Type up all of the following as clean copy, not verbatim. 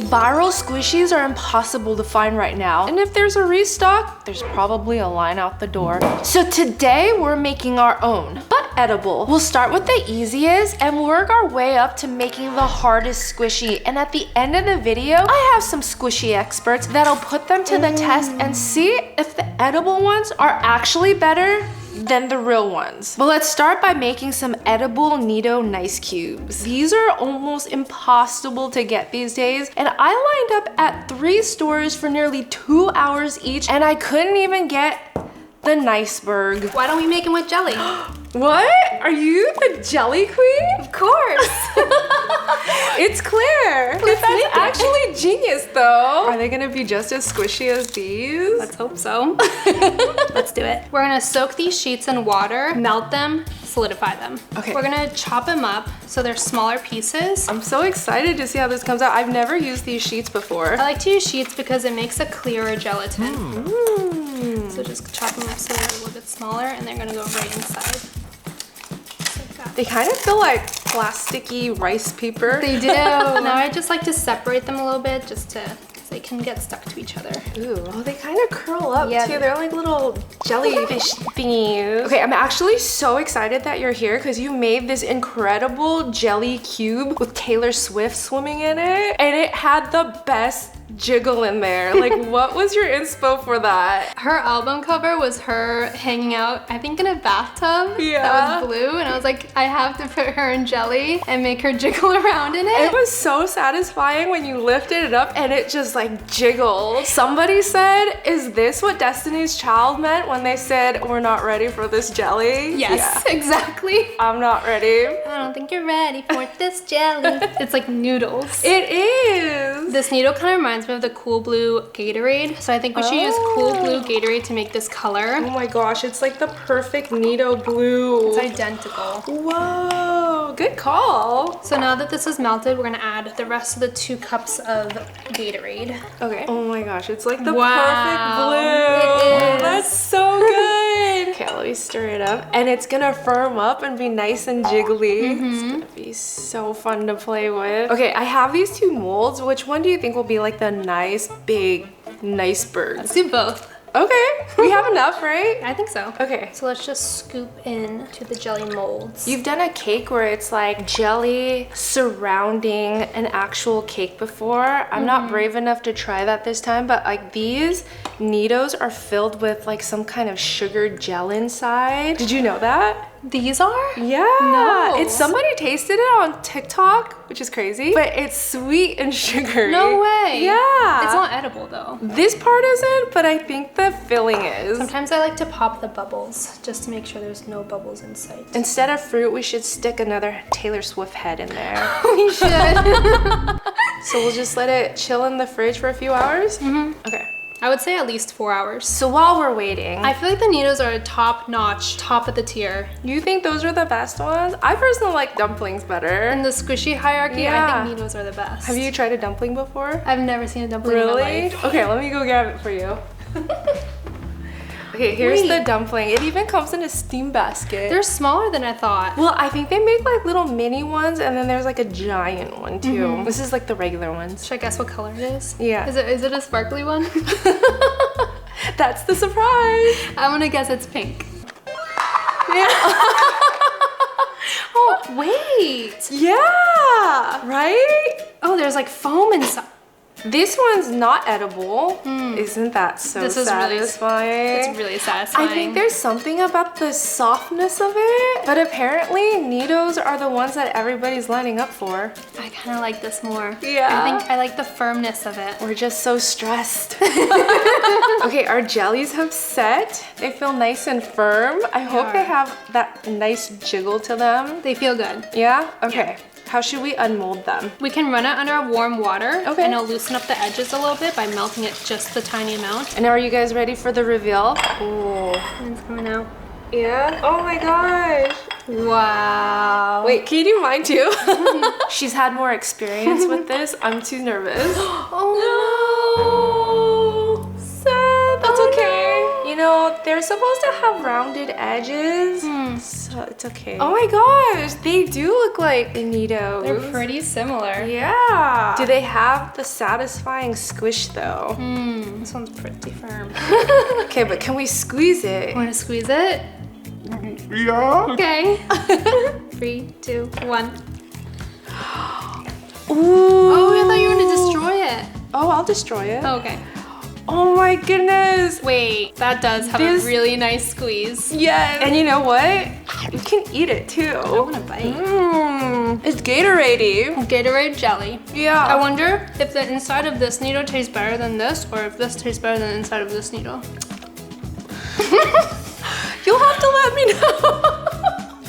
Viral squishies are impossible to find right now. And if there's a restock, there's probably a line out the door. So today we're making our own, but edible. We'll start with the easiest and work our way up to making the hardest squishy. And at the end of the video, I have some squishy experts that'll put them to the test and see if the edible ones are actually better than the real ones. But let's start by making some edible Neato nice cubes. These are almost impossible to get these days, and I lined up at 3 stores for nearly 2 hours each, and I couldn't even get the Niceberg. Why don't we make them with jelly? What? Are you the jelly queen? Of course. It's Claire. Let's That's make it. actually genius though. Are they gonna be just as squishy as these? Let's hope so. Let's do it. We're gonna soak these sheets in water, melt them, solidify them. Okay. We're gonna chop them up so they're smaller pieces. I'm so excited to see how this comes out. I've never used these sheets before. I like to use sheets because it makes a clearer gelatin. So just chop them up so they're a little bit smaller, and they're gonna go right inside. Just like that. They kind of feel like plasticky rice paper. They do. Now I just like to separate them a little bit just to, because they can get stuck to each other. Ooh, oh, they kind of curl up Yeah. too. They're like little jellyfish thingies. Okay, I'm actually so excited that you're here because you made this incredible jelly cube with Taylor Swift swimming in it, and it had the best jiggle in there. Like, what was your inspo for that? Her album cover was her hanging out, I think in a bathtub Yeah. that was blue, and I was like, I have to put her in jelly and make her jiggle around in it. It was so satisfying when you lifted it up and it just like jiggled. Somebody said, is this what Destiny's Child meant when they said, we're not ready for this jelly? Yes, exactly. I'm not ready. I don't think you're ready for this jelly. It's like noodles. It is. This Neato kind of reminds me of the Cool Blue Gatorade, so I think we should use Cool Blue Gatorade to make this color. Oh my gosh, it's like the perfect Neato blue. It's identical. Whoa, good call. So now that this is melted, we're gonna add the rest of the 2 cups of Gatorade. Okay. Oh my gosh, it's like the Wow, perfect blue. it is. That's so good. Okay, let me stir it up. And it's gonna firm up and be nice and jiggly. It's gonna be so fun to play with. Okay, I have these 2 molds. Which one do you think will be like the nice, big, Niceberg? Let's do both. Okay, we have enough, right? I think so. Okay. So let's just scoop in to the jelly molds. You've done a cake where it's like jelly surrounding an actual cake before. I'm not brave enough to try that this time, but like these Neatos are filled with like some kind of sugar gel inside. Did you know that? These are? Yeah. No. It's somebody tasted it on TikTok, which is crazy, but it's sweet and sugary. No way. Yeah. It's not edible though. This part isn't, but I think the filling is. Sometimes I like to pop the bubbles just to make sure there's no bubbles in sight. Instead of fruit, we should stick another Taylor Swift head in there. We should. So we'll just let it chill in the fridge for a few hours? Okay. I would say at least 4 hours. So while we're waiting, I feel like the Neatos are top-notch, top of the tier. you think those are the best ones? I personally like dumplings better. In the squishy hierarchy, Yeah. I think Neatos are the best. Have you tried a dumpling before? I've never seen a dumpling in my Really? life. Okay, let me go grab it for you. Okay, here's the Wait. dumpling. It even comes in a steam basket. They're smaller than I thought. Well, I think they make like little mini ones and then there's like a giant one too. This is like the regular ones. Should I guess what color it is? Yeah. Is it a sparkly one? That's the surprise. I'm gonna guess it's pink. Oh, Wait. yeah, right? Oh, there's like foam inside. This one's not edible. Isn't that so This is really- satisfying? It's really satisfying. I think there's something about the softness of it, but apparently Neatos are the ones that everybody's lining up for. I kind of like this more. Yeah. I think I like the firmness of it. We're just so stressed. Okay, our jellies have set. They feel nice and firm. I hope they have that nice jiggle to them. They feel good. Yeah? Okay. How should we unmold them? We can run it under warm water, Okay. and it'll loosen up the edges a little bit by melting it just a tiny amount. And are you guys ready for the reveal? Ooh. And it's coming out. Yeah? Oh my gosh. Wow. Wait, can you do mine too? She's had more experience with this. I'm too nervous. Oh no. Sad. That's okay. You know, there's supposed to have rounded edges? So it's okay. Oh my gosh, they do look like the Neatos. They're pretty similar. Yeah. Do they have the satisfying squish though? This one's pretty firm. Okay, but can we squeeze it? Want to squeeze it? Yeah. Okay. 3, 2, 1. Ooh. Oh, I thought you were gonna destroy it. Oh, I'll destroy it. Okay. Oh my goodness. Wait, that does have a really nice squeeze. Yes. And you know what? You can eat it too. I want to bite. It's Gatorade-y. Gatorade jelly. Yeah. I wonder if the inside of this Neato tastes better than this, or if this tastes better than the inside of this Neato. You'll have to let me know.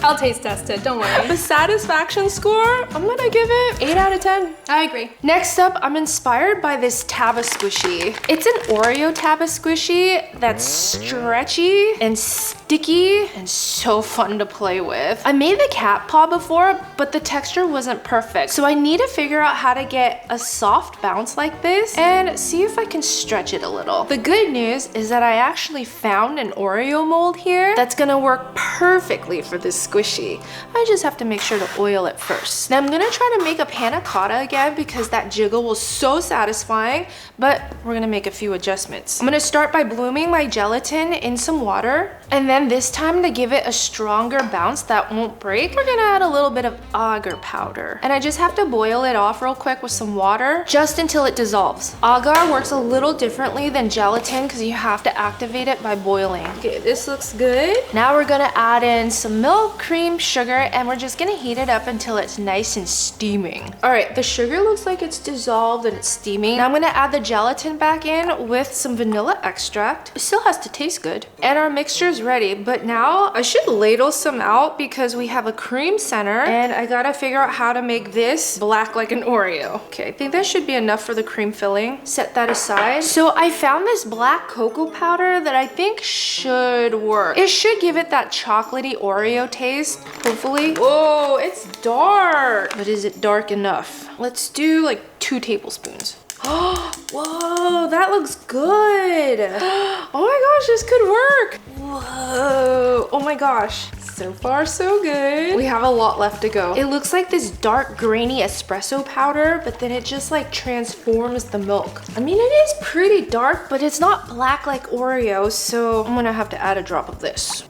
I'll taste test it, don't worry. The satisfaction score, I'm gonna give it 8 out of 10. I agree. Next up, I'm inspired by this taba squishy. It's an Oreo taba squishy that's stretchy and sticky and so fun to play with. I made the cat paw before, but the texture wasn't perfect. So I need to figure out how to get a soft bounce like this and see if I can stretch it a little. The good news is that I actually found an Oreo mold here that's gonna work perfectly for this squishy. I just have to make sure to oil it first. Now I'm gonna try to make a panna cotta again because that jiggle was so satisfying, but we're gonna make a few adjustments. I'm gonna start by blooming my gelatin in some water, and then this time to give it a stronger bounce that won't break, we're gonna add a little bit of agar powder. And I just have to boil it off real quick with some water, just until it dissolves. Agar works a little differently than gelatin because you have to activate it by boiling. Okay, this looks good. Now we're gonna add in some milk, cream, sugar, and we're just gonna heat it up until it's nice and steaming. All right, the sugar looks like it's dissolved and it's steaming. Now I'm gonna add the gelatin back in with some vanilla extract. It still has to taste good. And our mixture is ready, but now I should ladle some out because we have a cream center and I gotta figure out how to make this black like an Oreo. Okay, I think that should be enough for the cream filling. Set that aside. So I found this black cocoa powder that I think should work. It should give it that chocolatey Oreo taste, hopefully. Whoa, it's dark. But is it dark enough? Let's do like 2 tablespoons. Oh, whoa, that looks good. Oh my gosh, this could work. Whoa, oh my gosh. So far, so good. We have a lot left to go. It looks like this dark, grainy espresso powder, but then it just like transforms the milk. I mean, it is pretty dark, but it's not black like Oreo, so I'm gonna have to add a drop of this.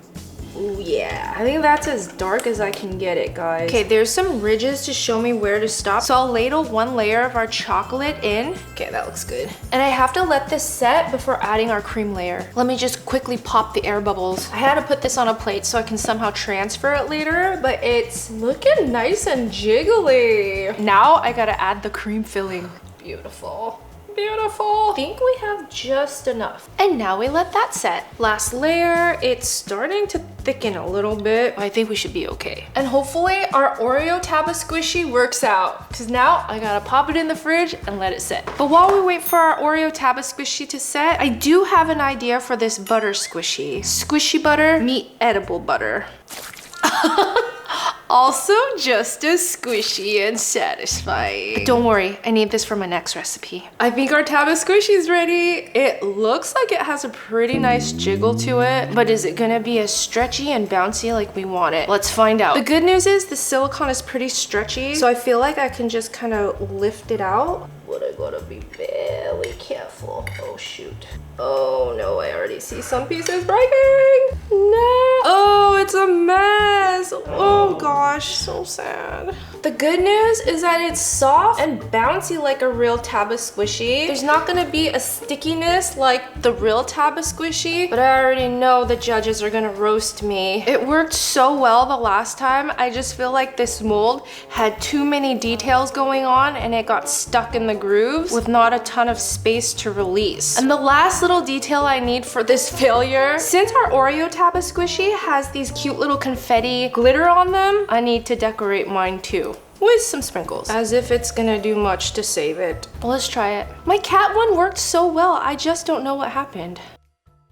Ooh, yeah. I think that's as dark as I can get it, guys. Okay, there's some ridges to show me where to stop. So I'll ladle 1 layer of our chocolate in. Okay, that looks good. And I have to let this set before adding our cream layer. Let me just quickly pop the air bubbles. I had to put this on a plate so I can somehow transfer it later, but it's looking nice and jiggly. Now I gotta add the cream filling. Beautiful. Beautiful. I think we have just enough. And now we let that set. Last layer, it's starting to thicken a little bit. I think we should be okay. And hopefully our Oreo taba squishy works out, because now I gotta pop it in the fridge and let it set. But while we wait for our Oreo taba squishy to set, I do have an idea for this butter squishy. Squishy butter, meet edible butter. Also just as squishy and satisfying. But don't worry, I need this for my next recipe. I think our taba squishy is ready. It looks like it has a pretty nice jiggle to it, but is it gonna be as stretchy and bouncy like we want it? Let's find out. The good news is the silicone is pretty stretchy, so I feel like I can just kind of lift it out. But I gotta be very careful. Oh shoot. Oh no, I already see some pieces breaking. No. Oh, it's a mess. Oh gosh, so sad. The good news is that it's soft and bouncy like a real taba squishy. There's not gonna be a stickiness like the real taba squishy, but I already know the judges are gonna roast me. It worked so well the last time. I just feel like this mold had too many details going on and it got stuck in the grooves with not a ton of space to release. And the last little detail I need for this failure, since our Oreo taba squishy has these cute little confetti glitter on them, I need to decorate mine too, with some sprinkles, as if it's gonna do much to save it. Well, let's try it. My cat one worked so well, I just don't know what happened.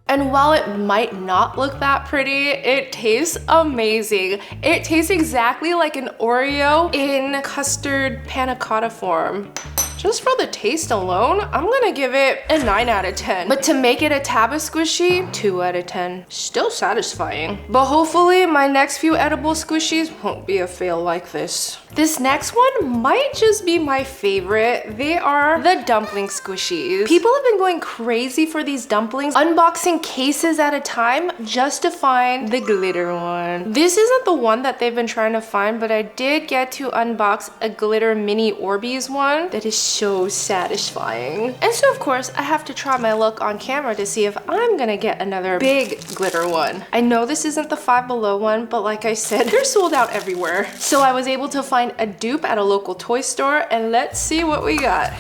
And while it might not look that pretty, it tastes amazing. It tastes exactly like an Oreo in custard panna cotta form. Just for the taste alone, I'm gonna give it a 9 out of 10. But to make it a taba squishy, 2 out of 10. Still satisfying. But hopefully my next few edible squishies won't be a fail like this. This next one might just be my favorite. They are the dumpling squishies. People have been going crazy for these dumplings, unboxing cases at a time just to find the glitter one. This isn't the one that they've been trying to find, but I did get to unbox a glitter mini Orbeez one that is so satisfying. And so of course I have to try my luck on camera to see if I'm gonna get another big glitter one. I know this isn't the Five Below one, but like I said, they're sold out everywhere. So I was able to find a dupe at a local toy store, and let's see what we got.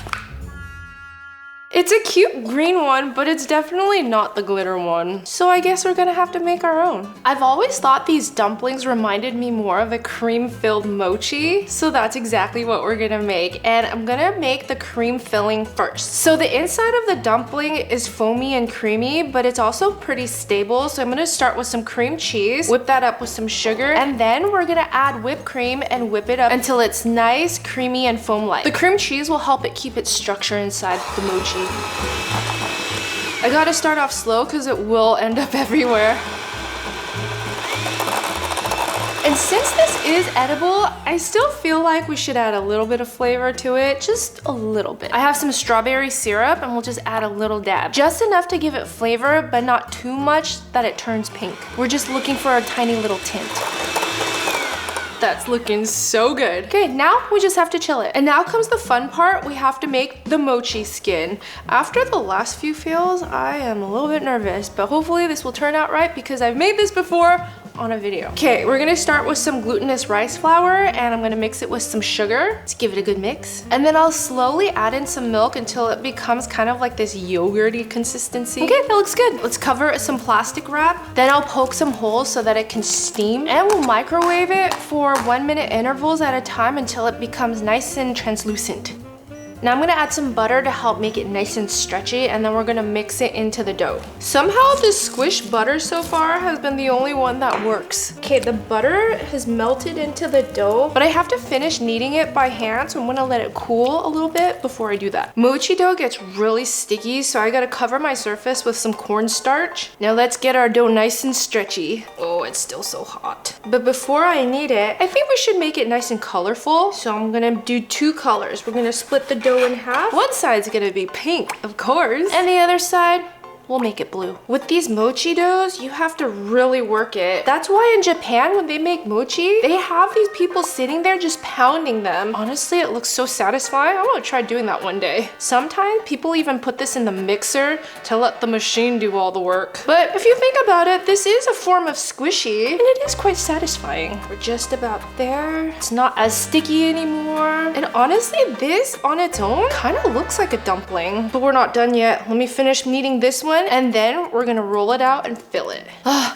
It's a cute green one, but it's definitely not the glitter one. So I guess we're gonna have to make our own. I've always thought these dumplings reminded me more of a cream-filled mochi, so that's exactly what we're gonna make. And I'm gonna make the cream filling first. So the inside of the dumpling is foamy and creamy, but it's also pretty stable. So I'm gonna start with some cream cheese, whip that up with some sugar, and then we're gonna add whipped cream and whip it up until it's nice, creamy, and foam-like. The cream cheese will help it keep its structure inside the mochi. I gotta start off slow because it will end up everywhere. And since this is edible, I still feel like we should add a little bit of flavor to it, just a little bit. I have some strawberry syrup and we'll just add a little dab. Just enough to give it flavor, but not too much that it turns pink. We're just looking for a tiny little tint. That's looking so good. Okay, now we just have to chill it. And now comes the fun part. We have to make the mochi skin. After the last few fails, I am a little bit nervous, but hopefully this will turn out right because I've made this before on a video. Okay, we're gonna start with some glutinous rice flour and I'm gonna mix it with some sugar. Let's give it a good mix. And then I'll slowly add in some milk until it becomes kind of like this yogurty consistency. Okay, that looks good. Let's cover it with some plastic wrap. Then I'll poke some holes so that it can steam, and we'll microwave it for 1-minute intervals at a time until it becomes nice and translucent. Now I'm gonna add some butter to help make it nice and stretchy, and then we're gonna mix it into the dough. Somehow this squish butter so far has been the only one that works. Okay, the butter has melted into the dough, but I have to finish kneading it by hand, so I'm gonna let it cool a little bit before I do that. Mochi dough gets really sticky, so I gotta cover my surface with some cornstarch. Now let's get our dough nice and stretchy. Oh, it's still so hot. But before I knead it, I think we should make it nice and colorful, so I'm gonna do 2 colors. We're gonna split the dough in half. One side's gonna be pink, of course, and the other side, we'll make it blue. With these mochi doughs, you have to really work it. That's why in Japan, when they make mochi, they have these people sitting there just pounding them. Honestly, it looks so satisfying. I want to try doing that one day. Sometimes people even put this in the mixer to let the machine do all the work. But if you think about it, this is a form of squishy, and it is quite satisfying. We're just about there. It's not as sticky anymore. And honestly, this on its own kind of looks like a dumpling. But we're not done yet. Let me finish kneading this one, and then we're gonna roll it out and fill it. I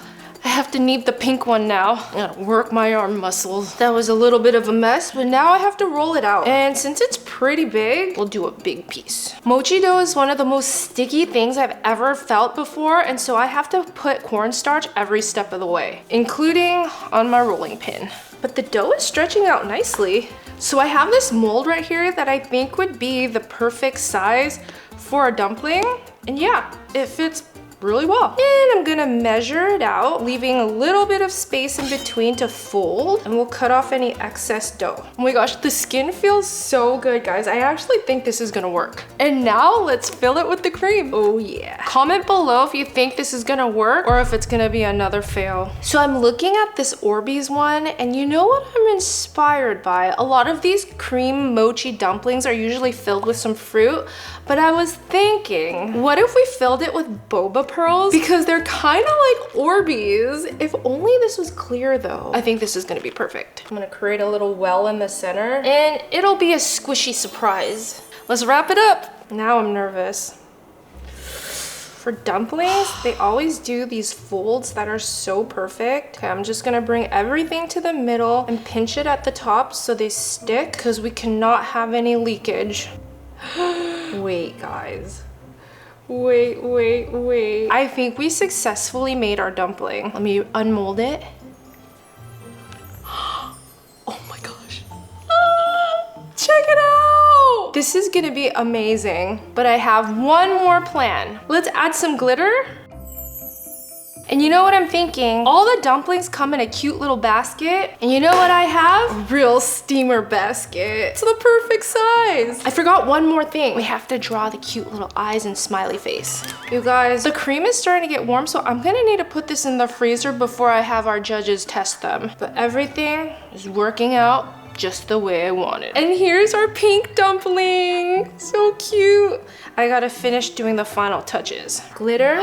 have to knead the pink one now. I gotta work my arm muscles. That was a little bit of a mess, but now I have to roll it out. And since it's pretty big, we'll do a big piece. Mochi dough is one of the most sticky things I've ever felt before, and so I have to put cornstarch every step of the way, including on my rolling pin. But the dough is stretching out nicely. So I have this mold right here that I think would be the perfect size for a dumpling. And yeah, it fits really well. And I'm gonna measure it out, leaving a little bit of space in between to fold, and we'll cut off any excess dough. Oh my gosh, the skin feels so good, guys. I actually think this is gonna work. And now let's fill it with the cream. Oh yeah. Comment below if you think this is gonna work or if it's gonna be another fail. So I'm looking at this Orbeez one, and you know what I'm inspired by? A lot of these cream mochi dumplings are usually filled with some fruit, but I was thinking, what if we filled it with boba pearls? Because they're kind of like Orbeez. If only this was clear though. I think this is gonna be perfect. I'm gonna create a little well in the center, and it'll be a squishy surprise. Let's wrap it up. Now I'm nervous. For dumplings, they always do these folds that are so perfect. Okay, I'm just gonna bring everything to the middle and pinch it at the top so they stick, because we cannot have any leakage. Wait, guys. Wait. I think we successfully made our dumpling. Let me unmold it. Oh my gosh. Check it out! This is gonna be amazing. But I have one more plan. Let's add some glitter. And you know what I'm thinking? All the dumplings come in a cute little basket. And you know what I have? A real steamer basket. It's the perfect size. I forgot one more thing. We have to draw the cute little eyes and smiley face. You guys, the cream is starting to get warm, so I'm gonna need to put this in the freezer before I have our judges test them. But everything is working out just the way I wanted. And here's our pink dumpling. So cute. I gotta finish doing the final touches. Glitter.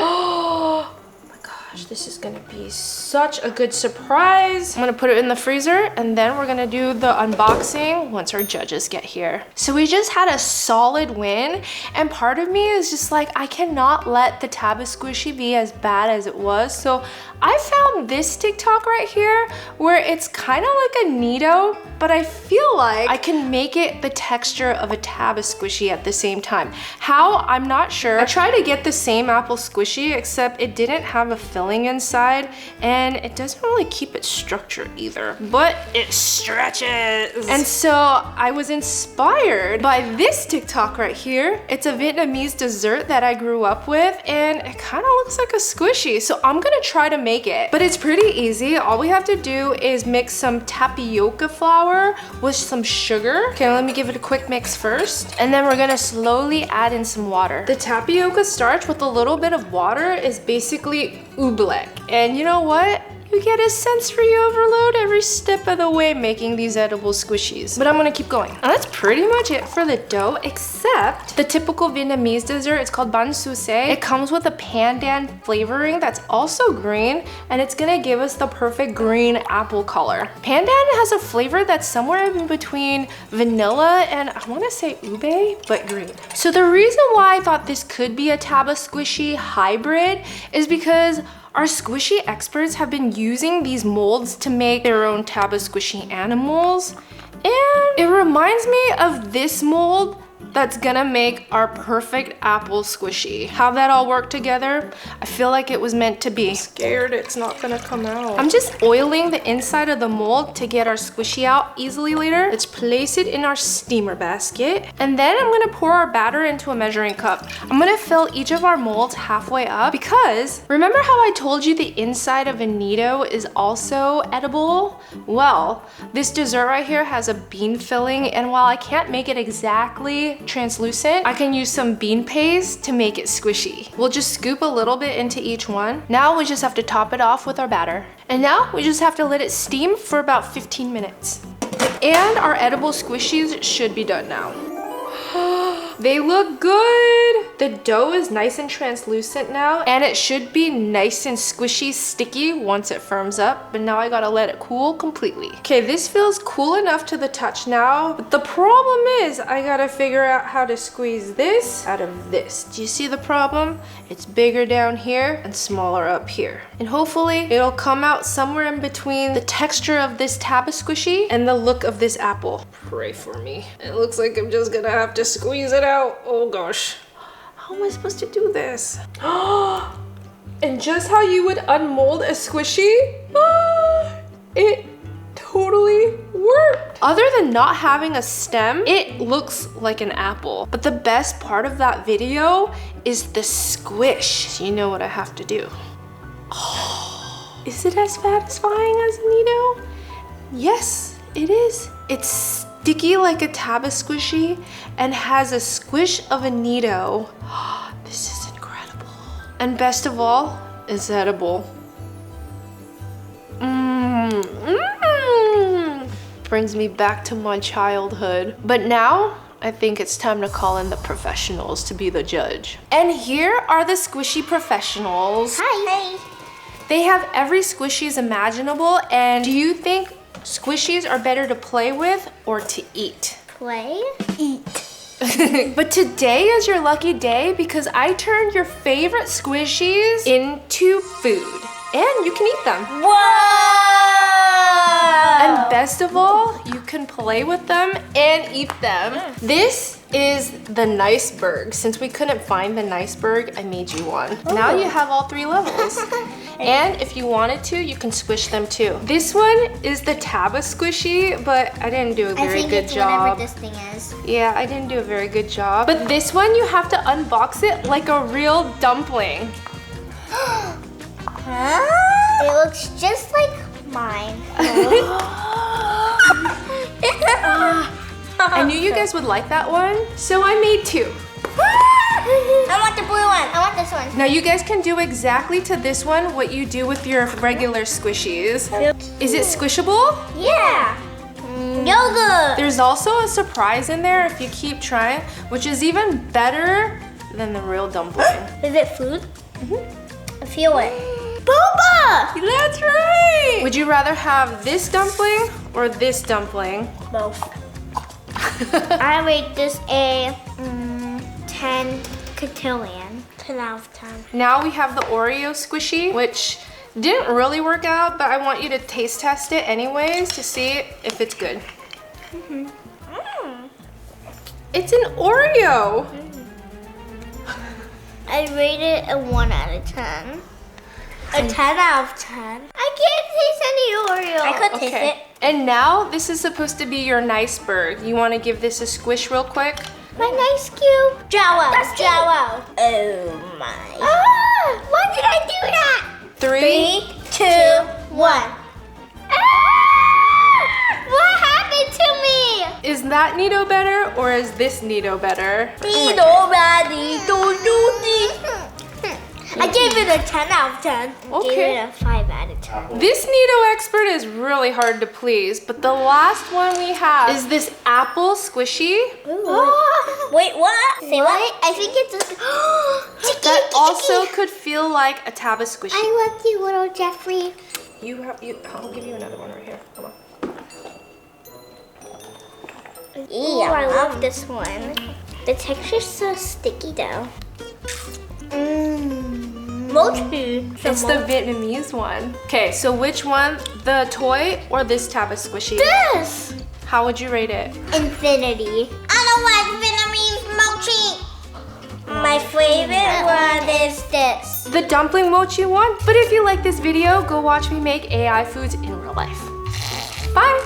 This is gonna be such a good surprise. I'm gonna put it in the freezer and then we're gonna do the unboxing once our judges get here. So we just had a solid win and part of me is just like, I cannot let the Taba Squishy be as bad as it was. So I found this TikTok right here where it's kind of like a Neato, but I feel like I can make it the texture of a Taba Squishy at the same time. How? I'm not sure. I tried to get the same apple squishy, except it didn't have a filling inside, and it doesn't really keep its structure either, but it stretches. And so I was inspired by this TikTok right here. It's a Vietnamese dessert that I grew up with, and it kind of looks like a squishy. So I'm gonna try to make it, but it's pretty easy. All we have to do is mix some tapioca flour with some sugar. Okay, let me give it a quick mix first. And then we're gonna slowly add in some water. The tapioca starch with a little bit of water is basically oobleck. And you know what? You get a sensory overload every step of the way making these edible squishies. But I'm gonna keep going. And that's pretty much it for the dough, except the typical Vietnamese dessert. It's called bánh xu xay. It comes with a pandan flavoring that's also green, and it's gonna give us the perfect green apple color. Pandan has a flavor that's somewhere in between vanilla and I wanna say ube, but green. So the reason why I thought this could be a Taba Squishy hybrid is because our squishy experts have been using these molds to make their own Taba Squishy animals. And it reminds me of this mold that's gonna make our perfect apple squishy. How that all work together, I feel like it was meant to be. I'm scared it's not gonna come out. I'm just oiling the inside of the mold to get our squishy out easily later. Let's place it in our steamer basket. And then I'm gonna pour our batter into a measuring cup. I'm gonna fill each of our molds halfway up because remember how I told you the inside of a Neato is also edible? Well, this dessert right here has a bean filling, and while I can't make it exactly translucent, I can use some bean paste to make it squishy. We'll just scoop a little bit into each one. Now we just have to top it off with our batter. And now we just have to let it steam for about 15 minutes. And our edible squishies should be done now. They look good. The dough is nice and translucent now, and it should be nice and squishy, sticky once it firms up, but now I gotta let it cool completely. Okay, this feels cool enough to the touch now, but the problem is I gotta figure out how to squeeze this out of this. Do you see the problem? It's bigger down here and smaller up here. And hopefully it'll come out somewhere in between the texture of this Taba Squishy and the look of this apple. Pray for me. It looks like I'm just gonna have to squeeze it out. Oh gosh. How am I supposed to do this? And just how you would unmold a squishy, it totally worked. Other than not having a stem, it looks like an apple. But the best part of that video is the squish. So you know what I have to do. Oh, is it as satisfying as a Neato? Yes, it is. It's sticky like a Taba Squishy and has a squish of a Neato. This is incredible. And best of all, it's edible. Brings me back to my childhood. But now, I think it's time to call in the professionals to be the judge. And here are the squishy professionals. Hi. They have every squishies imaginable, and do you think squishies are better to play with or to eat? Play. Eat. But today is your lucky day because I turned your favorite squishies into food. And you can eat them. Whoa! And best of all, you can play with them and eat them. This is the Niceberg. Since we couldn't find the Niceberg, I made you one. Now you have all 3 levels. And if you wanted to, you can squish them too. This one is the Taba squishy, but I didn't do a very good job. Whatever this thing is. Yeah, I didn't do a very good job. But this one, you have to unbox it like a real dumpling. Huh? It looks just like mine. I knew you guys would like that one, so I made 2. I want the blue one. I want this one. Now you guys can do exactly to this one what you do with your regular squishies. Is it squishable? Yeah. Yogurt. There's also a surprise in there if you keep trying, which is even better than the real dumpling. Is it food? I feel it. Boba! That's right! Would you rather have this dumpling or this dumpling? Both. I rate this a 10 cotillion. 10 out of 10. Now we have the Oreo squishy, which didn't really work out, but I want you to taste test it anyways to see if it's good. It's an Oreo! I rate it a 1 out of 10. A 10 out of 10. I can't taste any Oreo. I could taste it. And now this is supposed to be your Niceberg. You want to give this a squish real quick? My nice cube. Jowo. Jowo. Oh my. Ah, why did I do that? 3, 2, 1. What happened to me? Is that Neato better or is this Neato better? Neato, don't do this. I gave it a 10 out of 10. I gave it a 5 out of 10. This Neato expert is really hard to please, but the last one we have is this apple squishy. Wait, what? Say what? I think it's a... That also could feel like a Taba squishy. I love you, little Jeffrey. I'll give you another one right here. Come on. Ooh, I love this one. The texture's so sticky though. Mochi. It's the Vietnamese one. Okay, so which one? The toy or this Taba squishy? This! How would you rate it? Infinity. I don't like Vietnamese mochi. My favorite one is this. The dumpling mochi one? But if you like this video, go watch me make AI foods in real life. Bye!